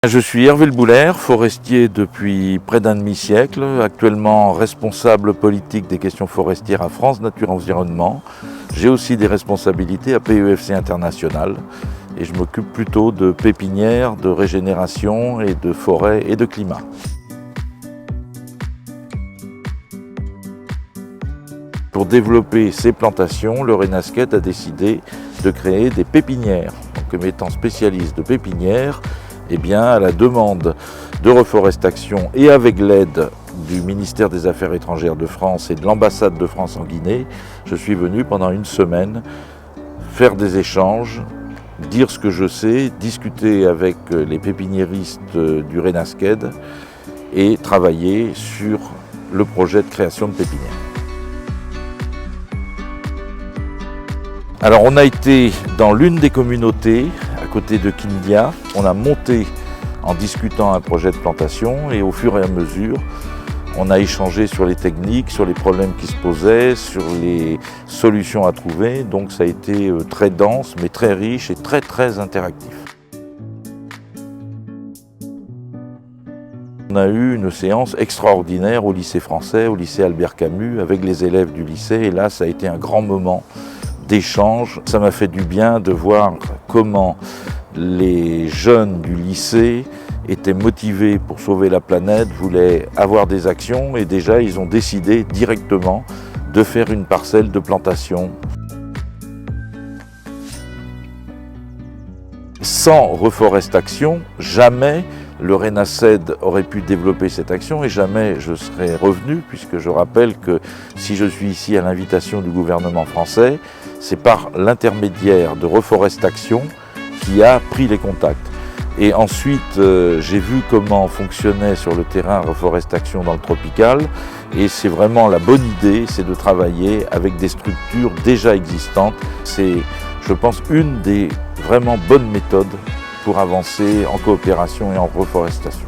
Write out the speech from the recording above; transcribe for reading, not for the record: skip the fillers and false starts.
Je suis Hervé Le Boulaire, forestier depuis près d'un demi-siècle, actuellement responsable politique des questions forestières à France Nature Environnement. J'ai aussi des responsabilités à PEFC International et je m'occupe plutôt de pépinières, de régénération et de forêt et de climat. Pour développer ces plantations, le Renasquet a décidé de créer des pépinières. Donc, comme étant spécialiste de pépinières, à la demande de Reforestation et avec l'aide du ministère des Affaires étrangères de France et de l'ambassade de France en Guinée, je suis venu pendant une semaine faire des échanges, dire ce que je sais, discuter avec les pépiniéristes du Renasquet et travailler sur le projet de création de pépinières. Alors on a été dans l'une des communautés, à côté de Kindia. On a monté en discutant un projet de plantation et au fur et à mesure, on a échangé sur les techniques, sur les problèmes qui se posaient, sur les solutions à trouver. Donc ça a été très dense, mais très riche et très interactif. On a eu une séance extraordinaire au lycée français, au lycée Albert Camus, avec les élèves du lycée. Et là, ça a été un grand moment d'échange. Ça m'a fait du bien de voir comment les jeunes du lycée étaient motivés pour sauver la planète, voulaient avoir des actions et déjà ils ont décidé directement de faire une parcelle de plantation. Sans Reforestation, jamais le Renasced aurait pu développer cette action et jamais je serais revenu, puisque je rappelle que si je suis ici à l'invitation du gouvernement français, c'est par l'intermédiaire de Reforestation qui a pris les contacts. Et ensuite, j'ai vu comment fonctionnait sur le terrain Reforestation dans le tropical et c'est vraiment la bonne idée, c'est de travailler avec des structures déjà existantes. C'est, je pense, une des vraiment bonnes méthodes pour avancer en coopération et en reforestation.